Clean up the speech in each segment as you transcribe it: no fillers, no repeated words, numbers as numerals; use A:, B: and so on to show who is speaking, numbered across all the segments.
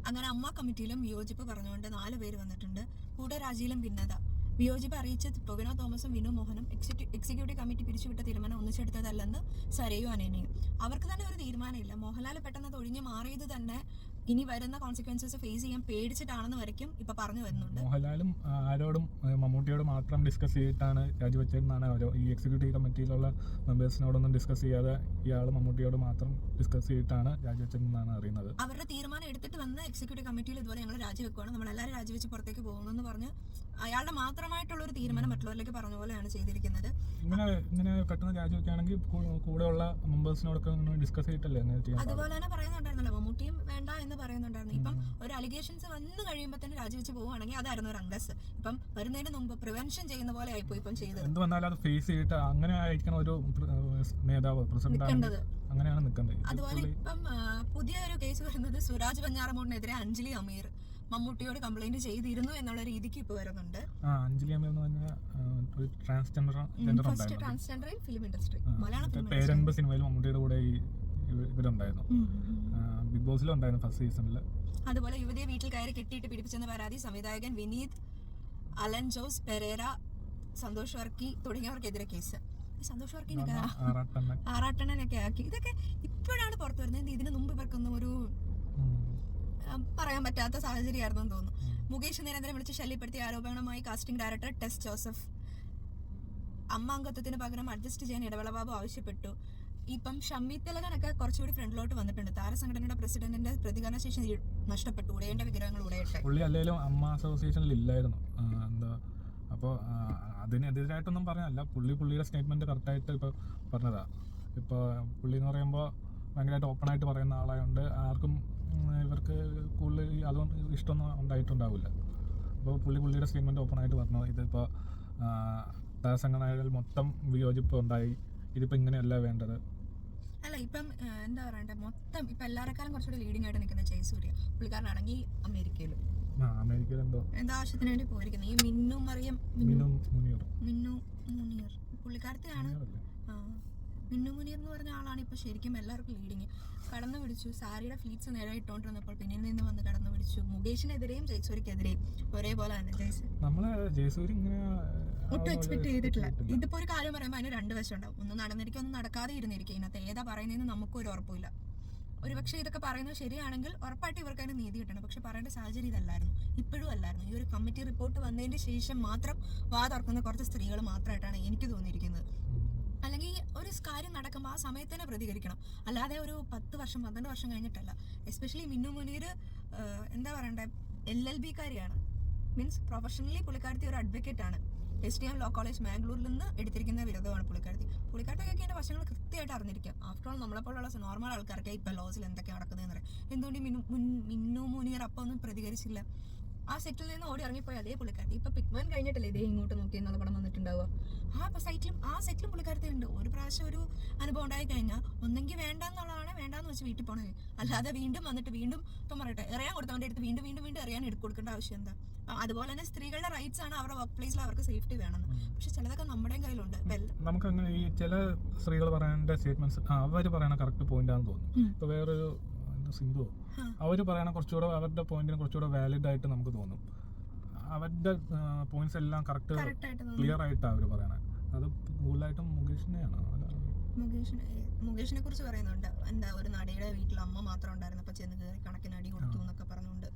A: അങ്ങനെ അമ്മ കമ്മിറ്റിയിലും വിയോജിപ്പ് പറഞ്ഞുകൊണ്ട് 4 പേര് വന്നിട്ടുണ്ട്. കൂടരാജിയിലും ഭിന്നത. വിയോജിപ്പ് അറിയിച്ച ടൊവിനോ തോമസും വിനു മോഹനും എക്സിക്യൂട്ടീവ് കമ്മിറ്റി പിരിച്ചുവിട്ട തീരുമാനം ഒന്നിച്ചെടുത്തതല്ലെന്ന് സരയും അനേനയും. അവർക്ക് തന്നെ ഒരു തീരുമാനമില്ല. മോഹൻലാൽ പെട്ടെന്ന് അത് ഒഴിഞ്ഞു മാറിയത് തന്നെ ഇനി വരുന്ന കോൺസിക്വൻസസ് ഫേസ് ചെയ്യാൻ പേടിച്ചിട്ടാണെന്ന് വരയ്ക്കും ഇപ്പൊ പറഞ്ഞു വരുന്നുണ്ട്.
B: മോഹൻലാലും ആരോടും മമ്മൂട്ടിയോട് മാത്രം ഡിസ്കസ് ചെയ്തിട്ടാണ് രാജിവെച്ചതെന്നാണ് ഈ എക്സിക്യൂട്ടീവ് കമ്മിറ്റിയിലുള്ള മെമ്പേഴ്സിനോടൊന്നും ഡിസ്കസ് ചെയ്യാതെ ഇയാൾ മമ്മൂട്ടിയോട് മാത്രം ഡിസ്കസ് ചെയ്തിട്ടാണ് രാജിവെച്ചതെന്നാണ് അറിയുന്നത്.
A: അവരുടെ തീരുമാനം എടുത്തിട്ട് വന്ന് എക്സിക്യൂട്ടീവ് കമ്മിറ്റിയിൽ ഇതുപോലെ ഞങ്ങൾ രാജിവെക്കുകയാണ്, നമ്മളെല്ലാവരും രാജിവെച്ച് പുറത്തേക്ക് പോകുന്നെന്ന് പറഞ്ഞ് അയാളുടെ മാത്രമായിട്ടുള്ള ഒരു തീരുമാനം മറ്റുള്ളവരിലേക്ക് പറഞ്ഞ പോലെയാണ് ചെയ്തിരിക്കുന്നത്.
B: ഇങ്ങനെ പെട്ടെന്ന് രാജിവെക്കുകയാണെങ്കിൽ കൂടെയുള്ള മെമ്പേഴ്സിനോടൊക്കെ ഡിസ്കസ് ചെയ്തിട്ടല്ലേ?
A: അതുപോലെ തന്നെ പറയുന്നുണ്ടായിരുന്നല്ലോ, മമ്മൂട്ടിയും വേണ്ട എന്ന് പറയുന്നുണ്ടായിരുന്നു. ഇപ്പം ഒരു അലിഗേഷൻസ് വന്നു കഴിയുമ്പോൾ തന്നെ രാജിവെച്ച് പോവുകയാണെങ്കിൽ അതായിരുന്നു ഒരു അംഗസ്. ഇപ്പം വരുന്നതിന് മുമ്പ് പ്രിവെൻഷൻ ചെയ്യുന്ന പോലെ ആയിപ്പോയി ഇപ്പം ചെയ്തത്.
B: എന്ത് വന്നാലും അത് ഫേസ് ചെയ്തിട്ട് അങ്ങനെ ആയിരിക്കണം ഒരു നേതാവ്, പ്രസിഡന്റ് അങ്ങനെയാണ് നിൽക്കേണ്ടത്.
A: അതുപോലെ ഇപ്പം പുതിയ ഒരു കേസ് വരുന്നത് സുരാജ് വെഞ്ഞാറമൂടിനെതിരെ അഞ്ജലി അമീർ മമ്മൂട്ടിയോട് കംപ്ലൈന്റ് ചെയ്തിരുന്നു എന്നുള്ള രീതിക്ക് ഇപ്പൊ വരുന്നുണ്ട്.
B: അഞ്ജലി അമീർ എന്ന് പറഞ്ഞാൽ transgender
A: film industry, Malayalam
B: Peranbu സിനിമയിൽ മമ്മൂട്ടിയുടെ കൂടെ ഇവരുണ്ടായിരുന്നു, ബിഗ് ബോസിലും ഉണ്ടായിരുന്നു ഫസ്റ്റ് സീസണിൽ.
A: അതുപോലെ യുവതിയെ വീട്ടിൽ കയറി കെട്ടിയിട്ട് പിടിപ്പിച്ചെന്ന പരാതി സംവിധായകൻ വിനീത്, അലൻ ജോസ് പെരേര, സന്തോഷ് വർക്കി തുടങ്ങിയവർക്കെതിരെ കേസ്. സന്തോഷ് വർക്കിനൊക്കെ ആറാട്ടണ്ണനൊക്കെ ആക്കി. ഇതൊക്കെ ഇപ്പോഴാണ് പുറത്തു വരുന്നത്. ഇതിന് മുമ്പ് ഇവർക്കൊന്നും ഒരു പറയാൻ പറ്റാത്ത സാഹചര്യമായിരുന്നു തോന്നുന്നു. മുകേഷ് നിരന്തരം വിളിച്ച് ശല്യപ്പെടുത്തിയ ആരോപണവുമായി കാസ്റ്റിംഗ് ഡയറക്ടർ ടെസ് ജോസഫ്. അമ്മ അംഗത്വത്തിന് പകരം അഡ്ജസ്റ്റ് ചെയ്യാൻ ഇടവേള ബാബു ആവശ്യപ്പെട്ടു. ഇപ്പം ഷമ്മി തിലകനൊക്കെ കുറച്ചുകൂടി ഫ്രണ്ടിലോട്ട് വന്നിട്ടുണ്ട്. താരസംഘടനയുടെ പ്രസിഡന്റിന്റെ പ്രതികരണ ശേഷി നഷ്ടപ്പെട്ടു. ഉടയേണ്ട വിഗ്രഹങ്ങൾ ഉടയട്ടെ.
B: പുള്ളി അല്ലെങ്കിലും അമ്മ അസോസിയേഷനിൽ ഇല്ലായിരുന്നു. എന്താ അപ്പോൾ അതിനെതിരായിട്ടൊന്നും പറഞ്ഞല്ല, പുള്ളിയുടെ സ്റ്റേറ്റ്മെന്റ് കറക്റ്റായിട്ട് ഇപ്പോൾ പറഞ്ഞതാ. ഇപ്പോൾ പുള്ളി എന്ന് പറയുമ്പോൾ ഭയങ്കരമായിട്ട് ഓപ്പണായിട്ട് പറയുന്ന ആളായതുകൊണ്ട് ആർക്കും ഇവർക്ക് കൂടുതൽ അതുകൊണ്ട് ഇഷ്ടമൊന്നും ഉണ്ടായിട്ടുണ്ടാവില്ല. അപ്പോൾ പുള്ളിയുടെ സ്റ്റേറ്റ്മെന്റ് ഓപ്പണായിട്ട് പറഞ്ഞു. ഇതിപ്പോൾ താരസംഘടനയിൽ മൊത്തം വിയോജിപ്പ് ഉണ്ടായി, ഇതിപ്പോൾ ഇങ്ങനെയല്ല വേണ്ടത്.
A: അല്ല ഇപ്പം എന്താ പറയണ്ടേ, മൊത്തം ഇപ്പം എല്ലാവരെക്കാളും കുറച്ചുകൂടി ലീഡിംഗ് ആയിട്ട് നിൽക്കുന്ന ജയസൂര്യ. പുള്ളിക്കാരനാണെങ്കിൽ അമേരിക്കയിലും എന്താ ആവശ്യത്തിന് വേണ്ടി പോയിരിക്കുന്നത്. ഈ മിന്നു മുനീർ പുള്ളിക്കാരത്തെയാണ്. മിന്നു മുനീർ എന്ന് പറഞ്ഞ ആളാണ് ഇപ്പൊ ശരിക്കും എല്ലാവർക്കും ലീഡിങ്. കടന്നു പിടിച്ചു, സാരിയുടെ ഫ്ലീറ്റ്സ് നേരെ ഇട്ടോണ്ടിരുന്നപ്പോൾ പിന്നിൽ നിന്ന് വന്ന് കടന്നു പിടിച്ചു. മുകേഷിനെതിരെയും ജയസൂര്യക്കെതിരെയും ഒരേപോലെ തന്നെ.
B: ജയസൂര്യ
A: ഒട്ടും എക്സ്പെക്ട് ചെയ്തിട്ടില്ല. ഇതിപ്പോ ഒരു കാര്യം പറയുമ്പോൾ അതിന് 2 വശം ഉണ്ടാവും. ഒന്ന് നടന്നിരിക്കും, ഒന്ന് നടക്കാതെ ഇരുന്നിരിക്കും. ഇതിനകത്ത് ഏതാ പറയുന്നതെന്ന് നമുക്കും ഒരു ഉറപ്പില്ല. ഒരുപക്ഷെ ഇതൊക്കെ പറയുന്നത് ശരിയാണെങ്കിൽ ഉറപ്പായിട്ട് ഇവർക്ക് അതിന് നീതി കിട്ടണം. പക്ഷെ പറയേണ്ട സാഹചര്യം ഇതല്ലായിരുന്നു, ഇപ്പോഴും അല്ലായിരുന്നു. ഈ ഒരു കമ്മിറ്റി റിപ്പോർട്ട് വന്നതിന് ശേഷം മാത്രം വാ തുറക്കുന്ന കുറച്ച് സ്ത്രീകൾ മാത്രമായിട്ടാണ് എനിക്ക് തോന്നിയിരിക്കുന്നത്. അല്ലെങ്കിൽ ഒരു കാര്യം നടക്കുമ്പോൾ ആ സമയത്ത് തന്നെ പ്രതികരിക്കണം, അല്ലാതെ ഒരു 10 വർഷം 12 വർഷം കഴിഞ്ഞിട്ടല്ല. എസ്പെഷ്യലി മിന്നു മുനീർ എന്താ പറയണ്ടേ, LLB കാരിയാണ്. മീൻസ് പ്രൊഫഷണലി പുള്ളിക്കാരത്തി ഒരു അഡ്വക്കേറ്റ് ആണ്. SDM ലോ കോളേജ് മാംഗ്ലൂരിൽ നിന്ന് എടുത്തിരിക്കുന്ന ബിരുദമാണ് പുള്ളിക്കാരത്തൊക്കെ അതിന്റെ വശങ്ങൾ കൃത്യമായിട്ട് അറിഞ്ഞിരിക്കാം. ആഫ്റ്റർ ഓൾ നമ്മളെപ്പോലുള്ള നോർമൽ ആൾക്കാർക്ക് ഇപ്പൊ ലോസിൽ എന്തൊക്കെ നടക്കുന്നതെന്ന് അറിയാം. എന്തുകൊണ്ട് മിന്നു മുനീർ അപ്പൊ ഒന്നും പ്രതികരിച്ചില്ല? ആ സെറ്റിൽ നിന്ന് ഓടി ഇറങ്ങിപ്പോയി അതേ പുള്ളിക്കാരത്തി. ഇപ്പൊ പിക്മാൻ കഴിഞ്ഞിട്ടല്ലേ ഇതേ ഇങ്ങോട്ട് നോക്കി എന്നുള്ള പടം വന്നിട്ടുണ്ടാവുക. ആ സെറ്റിലും പുള്ളിക്കാരത്തി ഉണ്ട്. ഒരു പ്രാവശ്യം ഒരു അനുഭവം ഉണ്ടായി കഴിഞ്ഞാൽ ഒന്നെങ്കിൽ വേണ്ടെന്നുള്ളതാണ്, വേണ്ടാന്ന് വെച്ച് വീട്ടിൽ പോണേ. അല്ലാതെ വീണ്ടും വന്നിട്ട് വീണ്ടും ഇപ്പം പറയട്ടെ എറിയാൻ കൊടുത്തവന്റെ അടുത്ത് വീണ്ടും വീണ്ടും വീണ്ടും എറിയാൻ കൊടുക്കേണ്ട ആവശ്യം എന്താ? അതുപോലെ തന്നെ സ്ത്രീകളുടെ റൈറ്റ്സ് ആണ് അവരുടെ വർക്ക് പ്ലേസിൽ അവർക്ക് സേഫ്റ്റി വേണമെന്ന്. പക്ഷെ ചിലതൊക്കെ നമ്മുടെ കയ്യിലുണ്ട്.
B: നമുക്ക് അങ്ങനെ ഈ ചില സ്ത്രീകൾ പറയേണ്ട സ്റ്റേറ്റ്മെന്റ്സ് അവർ പറയണ കറക്റ്റ് പോയിന്റ് ആണെന്ന് തോന്നുന്നു. ഇപ്പൊ വേറൊരു സിന്ധു അവര് പറയണ കുറച്ചുകൂടെ അവരുടെ പോയിന്റിന് കുറച്ചുകൂടെ വാലിഡ് ആയിട്ട് നമുക്ക് തോന്നും. അവരുടെ പോയിന്റ്സ് എല്ലാം കറക്റ്റ് ക്ലിയർ ആയിട്ടാണ് അവര് പറയണത്. അത് കൂടുതലായിട്ടും
A: മുകേഷിനെ കുറിച്ച് പറയുന്നുണ്ട്. എന്താ ഒരു നടിയുടെ വീട്ടിൽ അമ്മ മാത്രം ഉണ്ടായിരുന്നപ്പോ ചെന്ന് കയറി കണക്കിന് അടി കൊടുത്തു എന്നൊക്കെ പറഞ്ഞുകൊണ്ട്.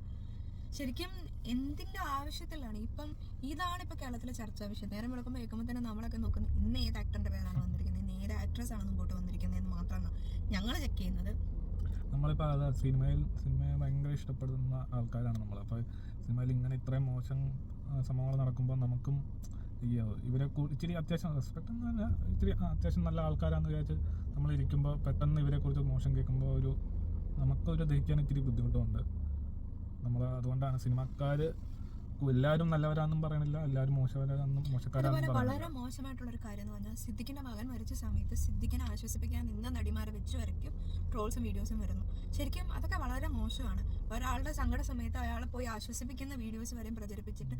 A: ശരിക്കും എന്തിന്റെ ആവശ്യത്തിലാണ് ഇപ്പം? ഇതാണ് ഇപ്പൊ കേരളത്തിലെ ചർച്ചാ വിഷയം. നേരം വിളക്കുമ്പോൾ കേൾക്കുമ്പോൾ തന്നെ നമ്മളൊക്കെ നോക്കുന്നത് ഇന്ന് ഏത് ആക്ടറിന്റെ പേരാണ് വന്നിരിക്കുന്നത്, ഇന്ന് ഏത് ആക്ട്രസ് ആണ് മുമ്പോട്ട് വന്നിരിക്കുന്നത് എന്ന് മാത്രമാണ് ഞങ്ങൾ ചെക്ക് ചെയ്യുന്നത്.
B: നമ്മളിപ്പോൾ അത് സിനിമയെ ഭയങ്കര ഇഷ്ടപ്പെടുന്ന ആൾക്കാരാണ് നമ്മൾ. അപ്പോൾ സിനിമയിൽ ഇങ്ങനെ ഇത്രയും മോശം സംഭവങ്ങൾ നടക്കുമ്പോൾ നമുക്കും ഇവരെ ഇച്ചിരി അത്യാവശ്യം റെസ്പെക്ട് എന്നല്ല, ഇച്ചിരി അത്യാവശ്യം നല്ല ആൾക്കാരാണെന്ന് വിചാരിച്ച് നമ്മളിരിക്കുമ്പോൾ പെട്ടെന്ന് ഇവരെക്കുറിച്ച് മോശം കേൾക്കുമ്പോൾ നമുക്കൊരു ദഹിക്കാൻ ഇത്തിരി ബുദ്ധിമുട്ടുണ്ട്. അതുകൊണ്ടാണ് സിനിമക്കാർ എല്ലാവരും നല്ലവരാന്നും പറയണില്ല, എല്ലാവരും മോശക്കാരാണെന്നും.
A: വളരെ മോശമായിട്ടുള്ള ഒരു കാര്യം എന്ന് പറഞ്ഞാൽ സിദ്ദിഖിന്റെ മകൻ മരിച്ച സമയത്ത് സിദ്ദിഖിനെ ആശ്വസിപ്പിക്കാൻ നിന്ന നടിമാരെ വെച്ച് വരയ്ക്കും ട്രോൾസും വീഡിയോസും വരുന്നു. ശരിക്കും അതൊക്കെ വളരെ മോശമാണ്. ഒരാളുടെ സങ്കട സമയത്ത് അയാളെ പോയി ആശ്വസിപ്പിക്കുന്ന വീഡിയോസ് വരെയും പ്രചരിപ്പിച്ചിട്ട്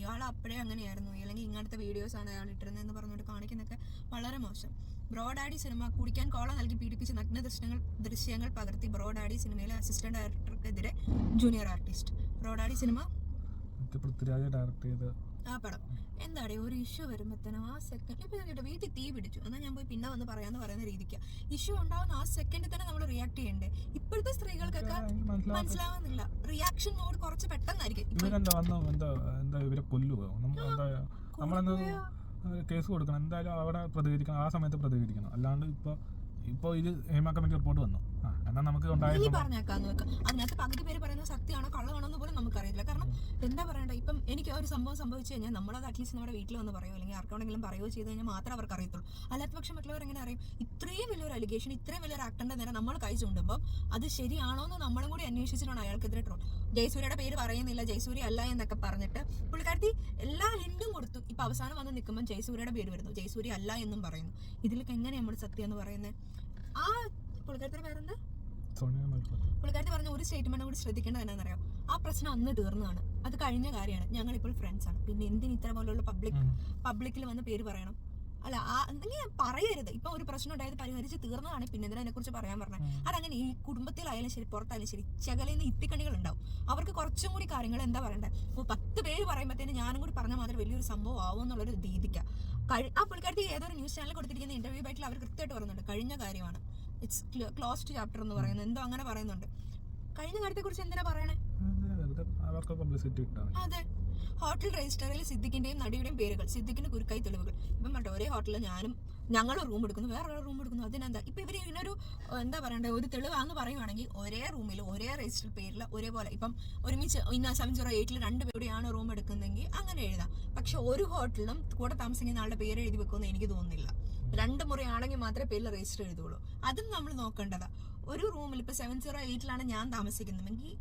A: ഇയാൾ അപ്പോഴേ അങ്ങനെയായിരുന്നു, അല്ലെങ്കിൽ ഇങ്ങനത്തെ വീഡിയോസാണ് അയാൾ ഇട്ടിരുന്നതെന്ന് പറഞ്ഞുകൊണ്ട് കാണിക്കുന്നതൊക്കെ വളരെ മോശം. ബ്രോ ഡാഡി സിനിമ കുടിക്കാൻ കോള നൽകി പീഡിപ്പിച്ച് നഗ്ന ദൃശ്യങ്ങൾ പകർത്തി ബ്രോ ഡാഡി സിനിമയിലെ അസിസ്റ്റന്റ് ഡയറക്ടർക്കെതിരെ ജൂനിയർ ആർട്ടിസ്റ്റ്. റോഡാടി സിനിമ
B: പൃഥ്വിരാജ് ഡയറക്ട് ചെയ്ത്
A: ആ പടം എന്താടേ ഒരു ഇഷ്യൂ വരുമ്പോഴത്തേനും ആ സെക്കൻഡ് ഇപ്പൊ കേട്ടോ വീട്ടിൽ തീ പിടിച്ചു എന്നാൽ ഞാൻ പോയി പിന്നെ വന്ന് പറയാന്ന് പറയുന്ന രീതിക്ക് ഇഷ്യൂ ഉണ്ടാവുന്ന ആ സെക്കൻഡിൽ തന്നെ നമ്മൾ റിയാക്ട് ചെയ്യണ്ടേ. ഇപ്പോഴത്തെ സ്ത്രീകൾക്കൊക്കെ മനസ്സിലാവുന്നില്ല. റിയാക്ഷൻ മോഡ് കുറച്ച് പെട്ടെന്നായിരിക്കും.
B: ഇവരെ കൊല്ലുവോ നമ്മളെന്താ കേസ് കൊടുക്കണം, എന്തായാലും അവിടെ പ്രതികരിക്കണം, ആ സമയത്ത് പ്രതികരിക്കണം. അല്ലാണ്ട് ഇപ്പൊ ഇത് ഹേമ കമ്മിറ്റി റിപ്പോർട്ട് വന്നു എന്നാൽ നമുക്ക്
A: പറഞ്ഞേക്കാന്ന് വെക്കാം. അതിനകത്ത് പകുതി പേര് പറയുന്നത് സത്യമാണോ കള്ളമാണോ എന്ന് പോലും നമുക്കറിയില്ല. കാരണം എന്താ പറയണ്ട, ഇപ്പം എനിക്ക് ഒരു സംഭവം സംഭവിച്ചു കഴിഞ്ഞാൽ നമ്മളത് അറ്റ്ലീസ്റ്റ് നമ്മുടെ വീട്ടിൽ വന്ന് പറയുമോ അല്ലെങ്കിൽ ആർക്കെങ്കിലും പറയുകയോ ചെയ്ത് കഴിഞ്ഞാൽ മാത്രമേ അവർക്ക് അറിയത്തുള്ളൂ. അല്ലാത്ത പക്ഷം മറ്റുള്ളവർ എങ്ങനെ അറിയും? ഇത്രയും വലിയൊരു അലിഗേഷൻ, ഇത്രയും വലിയൊരു ആക്ടറിന്റെ നേരെ നമ്മൾ കൈ ചൂണ്ടുമ്പോൾ അത് ശരിയാണോ എന്ന് നമ്മളും കൂടി അന്വേഷിച്ചിട്ടാണ് അയാൾക്കെതിരെ ട്രോൾ. ജയസൂര്യയുടെ പേര് പറയുന്നില്ല, ജയസൂര്യ അല്ല എന്നൊക്കെ പറഞ്ഞിട്ട് പുള്ളിക്കാരത്തി എല്ലാ ഹിന്റും കൊടുത്തു. ഇപ്പൊ അവസാനം വന്ന് നിൽക്കുമ്പോൾ ജയസൂര്യയുടെ പേര് വരുന്നു, ജയസൂര്യ അല്ല എന്നും പറയുന്നു. ഇതിലേക്ക് എങ്ങനെ നമ്മൾ സത്യം എന്ന് പറയുന്നത്? ആ പുള്ളിക്കാരത്തിന്റെ പേരെന്താ? പുള്ളിക്കാരത്തി പറഞ്ഞ ഒരു സ്റ്റേറ്റ്മെന്റ് കൂടി ശ്രദ്ധിക്കേണ്ടത് എന്നാണെന്നറിയാം, ആ പ്രശ്നം അന്ന് തീർന്നതാണ്, അത് കഴിഞ്ഞ കാര്യമാണ്, ഞങ്ങളിപ്പോൾ ഫ്രണ്ട്സ് ആണ്, പിന്നെ എന്തിന് ഇത്ര പോലുള്ള പബ്ലിക്കിൽ വന്ന് പേര് പറയണം? അല്ല എന്തെങ്കിലും പറയരുത്. ഇപ്പൊ ഒരു പ്രശ്നം ഉണ്ടായത് പരിഹരിച്ച് തീർന്നതാണ്, പിന്നെ എന്തിനാ അതിനെ കുറിച്ച് പറയാൻ പറഞ്ഞത്? അതങ്ങനെ ഈ കുടുംബത്തിലായാലും ശരി പുറത്തായാലും ശരി ചകലയിൽ ഇത്തിക്കണികൾ ഉണ്ടാവും. അവർക്ക് കുറച്ചും കൂടി കാര്യങ്ങൾ എന്താ പറയണ്ടേ? 10 പേര് പറയുമ്പോഴത്തേന് ഞാനും കൂടി പറഞ്ഞാൽ മാത്രം വലിയൊരു സംഭവം ആവും എന്നുള്ളൊരു രീതിക്കാണ്. ആ പുള്ളിക്കാരത്തി ഏതൊരു ന്യൂസ് ചാനലിൽ കൊടുത്തിരിക്കുന്ന ഇന്റർവ്യൂ ആയിട്ട് അവർ കൃത്യമായിട്ട് പറയുന്നുണ്ട് കഴിഞ്ഞ കാര്യമാണ്, ഇറ്റ്സ് ക്ലോസ്ഡ് ചാപ്റ്റർ എന്ന് പറയുന്നത്, എന്തോ അങ്ങനെ പറയുന്നുണ്ട്. കഴിഞ്ഞ കാര്യത്തെ കുറിച്ച് എന്തിനാ പറയണേ? അതെ, ഹോട്ടൽ രജിസ്റ്ററിൽ സിദ്ദിഖിന്റെയും നടിയുടെയും പേരുകൾ, സിദ്ദിഖിന്റെ കുരുക്കായി തെളിവുകൾ. ഇപ്പം മറ്റേ ഒരേ ഹോട്ടലിൽ ഞങ്ങൾ റൂം എടുക്കുന്നു, വേറെ റൂം എടുക്കുന്നു, അതിനെന്താ? ഇപ്പൊ ഇവര് ഇതിനൊരു എന്താ പറയണ്ടേ, ഒരു തെളിവാന്ന് പറയുവാണെങ്കിൽ ഒരേ റൂമിൽ ഒരേ രജിസ്റ്റർ പേരിൽ ഒരേപോലെ ഇപ്പം ഒരുമിച്ച് 708 2 പേരുടെയാണ് റൂം എടുക്കുന്നതെങ്കിൽ അങ്ങനെ എഴുതാം. പക്ഷെ ഒരു ഹോട്ടലിലും കൂടെ താമസിക്കുന്ന ആളുടെ പേര് എഴുതി വെക്കുമെന്ന് എനിക്ക് തോന്നുന്നില്ല. 2 മുറിയാണെങ്കിൽ മാത്രമേ പേരിൽ രജിസ്റ്റർ എഴുതുള്ളൂ. അതും നമ്മൾ നോക്കേണ്ടതാ. ഒരു റൂമിൽ ഇപ്പൊ 708 ഞാൻ താമസിക്കുന്നെങ്കിൽ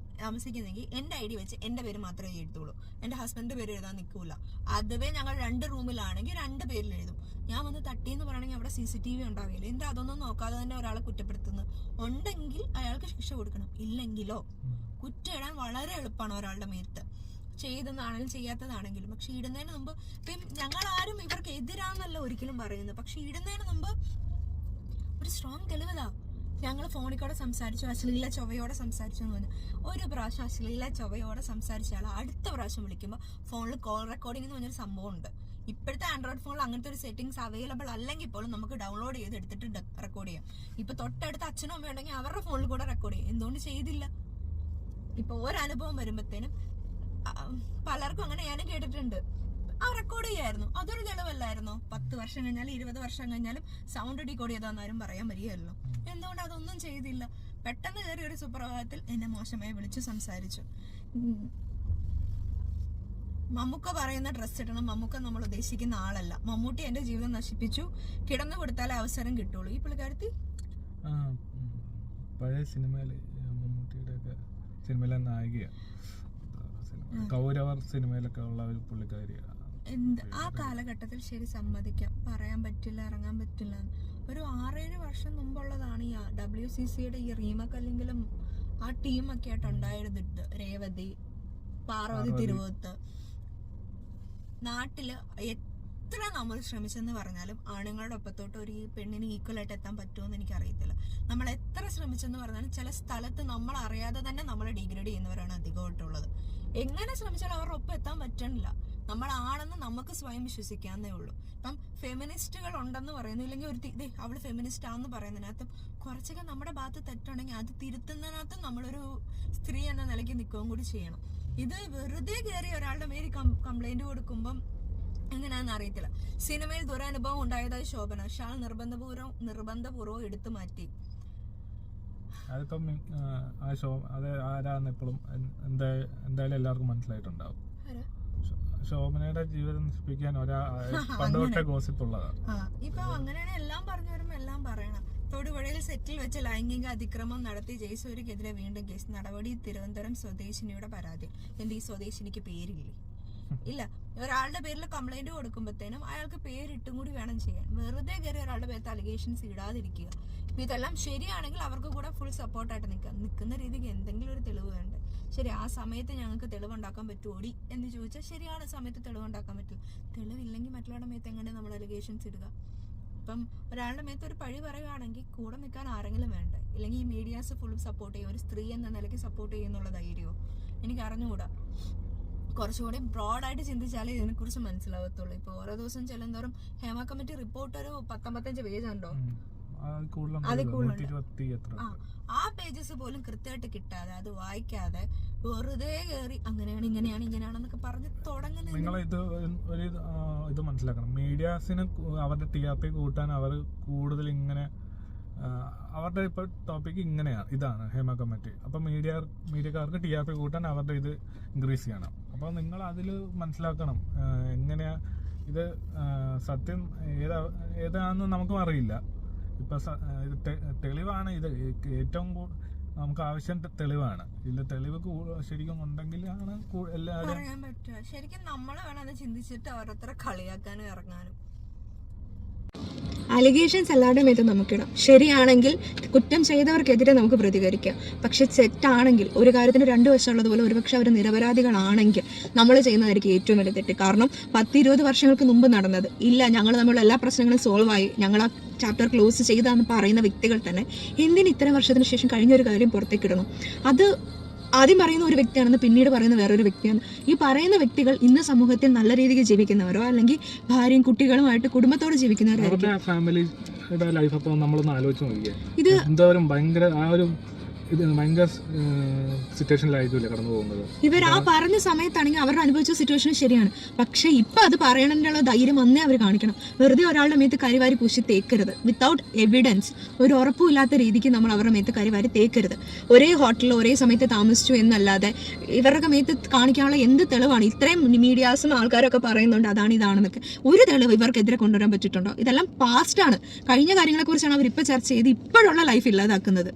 A: എന്റെ ID വെച്ച് എന്റെ പേര് മാത്രമേ എഴുതുള്ളൂ, എന്റെ ഹസ്ബൻഡിന്റെ പേര് എഴുതാൻ നിൽക്കൂല. അതുവേ ഞങ്ങൾ 2 റൂമിലാണെങ്കിൽ 2 പേരിൽ എഴുതും. ഞാൻ വന്ന് തട്ടിയെന്ന് പറയണമെങ്കിൽ അവിടെ CCTV ഉണ്ടാവില്ല. എന്താ അതൊന്നും നോക്കാതെ തന്നെ ഒരാളെ കുറ്റപ്പെടുത്തുന്നത്? ഉണ്ടെങ്കിൽ അയാൾക്ക് ശിക്ഷ കൊടുക്കണം, ഇല്ലെങ്കിലോ കുറ്റം ഇടാൻ വളരെ എളുപ്പമാണ് ഒരാളുടെ മേത്ത്, ചെയ്തെന്നാണെങ്കിലും ചെയ്യാത്തതാണെങ്കിലും. പക്ഷെ ഇടുന്നതിന് മുമ്പ് ഞങ്ങൾ ആരും ഇവർക്ക് എതിരാന്നല്ല ഒരിക്കലും പറയുന്നത്, പക്ഷെ ഇടുന്നതിന് മുമ്പ് ഒരു സ്ട്രോങ് തെളിവതാ. ഞങ്ങൾ ഫോണിൽ കൂടെ സംസാരിച്ചു, അശ്ലീല ചൊവ്വയോടെ സംസാരിച്ചു എന്ന് പറഞ്ഞു. ഒരു പ്രാവശ്യം അശ്ലീല ചൊവ്വയോടെ സംസാരിച്ചാൽ അടുത്ത പ്രാവശ്യം വിളിക്കുമ്പോൾ ഫോണിൽ കോൾ റെക്കോർഡിംഗ് എന്ന് പറഞ്ഞൊരു സംഭവം ഉണ്ട്. ഇപ്പോഴത്തെ ആൻഡ്രോയിഡ് ഫോണിൽ അങ്ങനത്തെ ഒരു സെറ്റിംഗ്സ് അവൈലബിൾ അല്ലെങ്കിൽ പോലും നമുക്ക് ഡൗൺലോഡ് ചെയ്ത് എടുത്തിട്ട് റെക്കോർഡ് ചെയ്യാം. ഇപ്പൊ തൊട്ടടുത്ത് അച്ഛനും അമ്മ ഉണ്ടെങ്കിൽ അവരുടെ ഫോണിൽ കൂടെ റെക്കോർഡ് ചെയ്യും. എന്തുകൊണ്ട് ചെയ്തില്ല? ഇപ്പൊ ഒരനുഭവം വരുമ്പോഴത്തേനും പലർക്കും അങ്ങനെ ഞാനും കേട്ടിട്ടുണ്ട്, ആ റെക്കോർഡ് ചെയ്യായിരുന്നു, അതൊരു തെളിവല്ലായിരുന്നോ? 10 വർഷം കഴിഞ്ഞാലും 20 വർഷം കഴിഞ്ഞാലും സൗണ്ട് ഡീകോഡ് ചെയ്താന്നാരും പറയാൻ വരികയല്ലോ. എന്തുകൊണ്ട് അതൊന്നും ചെയ്തില്ല? പെട്ടെന്ന് കയറി ഒരു സുപ്രഭാതത്തിൽ എന്നെ മോശമായി വിളിച്ചു സംസാരിച്ചു. മമ്മൂക്ക പറയുന്ന ഡ്രസ് ഇടണം, മമ്മൂക്ക നമ്മൾ ഉദ്ദേശിക്കുന്ന ആളല്ല. മമ്മൂട്ടി എന്റെ ജീവിതം നശിപ്പിച്ചു, കിടന്നു കൊടുത്താലേ അവസരം കിട്ടുള്ളൂ. ഈ പുള്ളിക്കാരത്തി
B: പഴയ സിനിമയില് മമ്മൂട്ടിയുടെ സിനിമയിലെ നായികയാണ്, കൗരവർ സിനിമയിലൊക്കെ ഉള്ള ഒരു പുള്ളിക്കാരിയാണ്.
A: ആ കാലഘട്ടത്തിൽ ശരി സമ്മതിക്കാം, പറയാൻ പറ്റില്ല, ഇറങ്ങാൻ പറ്റില്ല. ഒരു 6-7 വർഷം മുമ്പുള്ളതാണ് ഈ WCCയുടെ ഈ റീമക്ക്, അല്ലെങ്കിലും ആ ടീമൊക്കെ ആയിട്ട് ഉണ്ടായിരുന്നിട്ട് രേവതി, പാർവതി തിരുവോത്ത്. നാട്ടില് എത്ര നമ്മൾ ശ്രമിച്ചെന്ന് പറഞ്ഞാലും ആണുങ്ങളുടെ ഒപ്പത്തോട്ട് ഒരു പെണ്ണിന് ഈക്വൽ ആയിട്ട് എത്താൻ പറ്റുമെന്ന് എനിക്ക് അറിയത്തില്ല. നമ്മൾ എത്ര ശ്രമിച്ചെന്ന് പറഞ്ഞാലും ചില സ്ഥലത്ത് നമ്മൾ അറിയാതെ തന്നെ നമ്മളെ ഡിഗ്രേഡ് ചെയ്യുന്നവരാണ് അധികമായിട്ടുള്ളത്. എങ്ങനെ ശ്രമിച്ചാലും അവരുടെ ഒപ്പം എത്താൻ പറ്റണില്ല. നമ്മളാണെന്ന് നമുക്ക് സ്വയം വിശ്വസിക്കാന്നേ ഉള്ളൂ. ഇപ്പം ഫെമിനിസ്റ്റുകൾ ഉണ്ടെന്ന് പറയുന്നു, ഇല്ലെങ്കിൽ ഒരു അവള് ഫെമിനിസ്റ്റ് ആണെന്ന് പറയുന്നതിനകത്തും കുറച്ചൊക്കെ നമ്മുടെ ഭാഗത്ത് തെറ്റുണ്ടെങ്കിൽ അത് തിരുത്തുന്നതിനകത്തും നമ്മളൊരു സ്ത്രീ എന്ന നിലയ്ക്ക് നിൽക്കുകയും കൂടി ചെയ്യണം. ഇത് വെറുതെ കയറി ഒരാളുടെ മേൽ കംപ്ലൈന്റ് കൊടുക്കുമ്പം എങ്ങനെയാണെന്ന് അറിയത്തില്ല. സിനിമയിൽ ദുരനുഭവം ഉണ്ടായതായി ശോഭന, ഷാൾ നിർബന്ധപൂർവ്വം എടുത്തു മാറ്റി.
B: അതിപ്പം ആരാന്നെപ്പോഴും എന്തായാലും എല്ലാവർക്കും മനസ്സിലായിട്ടുണ്ടാവും. ശോഭനയുടെ ജീവിതം നശിപ്പിക്കാൻ പണ്ടോട്ടെ ഗോസിപ്പുള്ളതാണ്.
A: ഇപ്പൊ അങ്ങനെയാണ് എല്ലാം പറഞ്ഞു വരുമ്പോ എല്ലാം പറയണം. തൊടുപുഴയിൽ സെറ്റിൽ വെച്ച് ലൈംഗിക അതിക്രമം നടത്തി ജയസൂര്യക്കെതിരെ വീണ്ടും കേസ് നടപടി. തിരുവനന്തപുരം സ്വദേശിനിയുടെ പരാതി. എന്ത് ഈ സ്വദേശിനിക്ക് പേരില്ലേ? ഇല്ല, ഒരാളുടെ പേരിൽ കംപ്ലൈന്റ് കൊടുക്കുമ്പോഴത്തേനും അയാൾക്ക് പേരിട്ടും കൂടി വേണം ചെയ്യാൻ. വെറുതെ കയറി ഒരാളുടെ പേരത്ത് അലിഗേഷൻസ് ഇടാതിരിക്കുക. ഇപ്പൊ ഇതെല്ലാം ശരിയാണെങ്കിൽ അവർക്ക് കൂടെ ഫുൾ സപ്പോർട്ടായിട്ട് നിൽക്കുന്ന രീതിക്ക് എന്തെങ്കിലും ഒരു തെളിവ് വേണ്ടേ? ശരി, ആ സമയത്ത് ഞങ്ങൾക്ക് തെളിവുണ്ടാക്കാൻ പറ്റുമോടി എന്ന് ചോദിച്ചാൽ ശരിയാണ്, സമയത്ത് തെളിവുണ്ടാക്കാൻ പറ്റില്ല. തെളിവില്ലെങ്കിൽ മറ്റുള്ളവരുടെ മേത്ത് എങ്ങനെ നമ്മൾ അലിഗേഷൻസ് ഇടുക? ഇപ്പം ഒരാളുടെ മേത്ത് ഒരു പഴി പറയുകയാണെങ്കിൽ കൂടെ നിൽക്കാൻ ആരെങ്കിലും വേണ്ടേ? ഇല്ലെങ്കിൽ ഈ മീഡിയാസ് ഫുൾ സപ്പോർട്ട് ചെയ്യും, ഒരു സ്ത്രീ എന്ന നിലയ്ക്ക് സപ്പോർട്ട് ചെയ്യുന്നുള്ള ധൈര്യമോ? എനിക്ക് അറിഞ്ഞുകൂടാ. കുറച്ചുകൂടി ബ്രോഡായിട്ട് ചിന്തിച്ചാലേ ഇതിനെക്കുറിച്ച് മനസ്സിലാവത്തുള്ളൂ. ഇപ്പൊ ഓരോ ദിവസം ചെല്ലുന്തോറും ഹേമ കമ്മിറ്റി റിപ്പോർട്ട് ഒരു 19 പേജ് ഉണ്ടോ, അതിൽ കൂടുതൽ. ആ പേജസ് പോലും കൃത്യമായിട്ട് കിട്ടാതെ, അത് വായിക്കാതെ വെറുതെ കയറി അങ്ങനെയാണ് ഇങ്ങനെയാണെന്നൊക്കെ പറഞ്ഞ് തുടങ്ങുന്നത്.
B: നിങ്ങൾ ഇത് മനസ്സിലാക്കണം. മീഡിയാസിന് അവരുടെ TRP കൂട്ടാൻ അവർ കൂടുതൽ ഇങ്ങനെ അവരുടെ ഇപ്പോൾ ടോപ്പിക് ഇങ്ങനെയാണ്, ഇതാണ് ഹേമ കമ്മിറ്റി. അപ്പം മീഡിയക്കാർക്ക് TRP കൂട്ടാൻ അവരുടെ ഇത് ഇൻക്രീസ് ചെയ്യണം. അപ്പോൾ നിങ്ങൾ അതിൽ മനസ്സിലാക്കണം എങ്ങനെയാ ഇത് സത്യം ഏതാണെന്ന് നമുക്കും അറിയില്ല. ഇപ്പം ഇത് തെളിവാണ്, ഇത് ഏറ്റവും നമുക്ക് ആവശ്യം തെളിവാണ്. ഇതിൽ തെളിവ് ശരിക്കും ഉണ്ടെങ്കിൽ ആണ് എല്ലാവരും
A: പറയാൻ പറ്റുക. ശരിക്കും നമ്മൾ വേണം അത് ചിന്തിച്ചിട്ട് ഓരോരുത്തരെ കളിയാക്കാനും ഇറങ്ങാനും. അലിഗേഷൻസ് എല്ലാവരുടെയും മേത്ത് നമുക്കിടാം. ശരിയാണെങ്കിൽ കുറ്റം ചെയ്തവർക്കെതിരെ നമുക്ക് പ്രതികരിക്കാം. പക്ഷെ തെറ്റാണെങ്കിൽ, ഒരു കാര്യത്തിന് 2 വശമുള്ളതുപോലെ ഒരുപക്ഷെ അവർ നിരപരാധികളാണെങ്കിൽ നമ്മൾ ചെയ്യുന്നതായിരിക്കും ഏറ്റവും വലിയ തെറ്റ്. കാരണം 10-20 വർഷങ്ങൾക്ക് മുമ്പ് നടന്നത് ഇല്ല, ഞങ്ങൾ തമ്മിലുള്ള എല്ലാ പ്രശ്നങ്ങളും സോൾവ് ആയി, ഞങ്ങൾ ആ ചാപ്റ്റർ ക്ലോസ് ചെയ്താന്ന് പറയുന്ന വ്യക്തികൾ തന്നെ എന്തിന് ഇത്രയും വർഷത്തിന് ശേഷം കഴിഞ്ഞൊരു കാര്യം പുറത്തേക്ക് ഇടണം? അത് ആദ്യം പറയുന്ന ഒരു വ്യക്തിയാണെന്ന് പിന്നീട് പറയുന്ന വേറൊരു വ്യക്തിയാണ്. ഈ പറയുന്ന വ്യക്തികൾ ഇന്ന് സമൂഹത്തിൽ നല്ല രീതിക്ക് ജീവിക്കുന്നവരോ അല്ലെങ്കിൽ ഭാര്യയും കുട്ടികളുമായിട്ട് കുടുംബത്തോടെ ജീവിക്കുന്നവരായിരിക്കും.
B: ഇത് എന്തോരം ഭയങ്കര സിറ്റുവേഷനിലായിരിക്കില്ല കടന്നു പോകുന്നത്.
A: ഇവർ ആ പറഞ്ഞ സമയത്താണെങ്കിൽ അവർ അനുഭവിച്ച സിറ്റുവേഷൻ ശരിയാണ്. പക്ഷെ ഇപ്പൊ അത് പറയണതിനുള്ള ധൈര്യം അന്നേ അവർ കാണിക്കണം. വെറുതെ ഒരാളുടെ മേത്ത് കരിവാരി പൂശി തേക്കരുത്. വിത്തൗട്ട് എവിഡൻസ്, ഒരു ഉറപ്പുമില്ലാത്ത രീതിക്ക് നമ്മൾ അവരുടെ മേത്ത് കരിവാരി തേക്കരുത്. ഒരേ ഹോട്ടലിൽ ഒരേ സമയത്ത് താമസിച്ചു എന്നല്ലാതെ ഇവരുടെ മേത്ത് കാണിക്കാനുള്ള എന്ത് തെളിവാണ്? ഇത്രയും മീഡിയാസും ആൾക്കാരൊക്കെ പറയുന്നുണ്ട് അതാണ് ഇതാണെന്നൊക്കെ. ഒരു തെളിവ് ഇവർക്കെതിരെ കൊണ്ടുവരാൻ പറ്റിയിട്ടുണ്ടോ? ഇതെല്ലാം പാസ്റ്റാണ്. കഴിഞ്ഞ കാര്യങ്ങളെക്കുറിച്ചാണ് അവർ ഇപ്പൊ ചർച്ച ചെയ്ത് ഇപ്പോഴുള്ള ലൈഫ് ഇല്ലാതാക്കുന്നത്.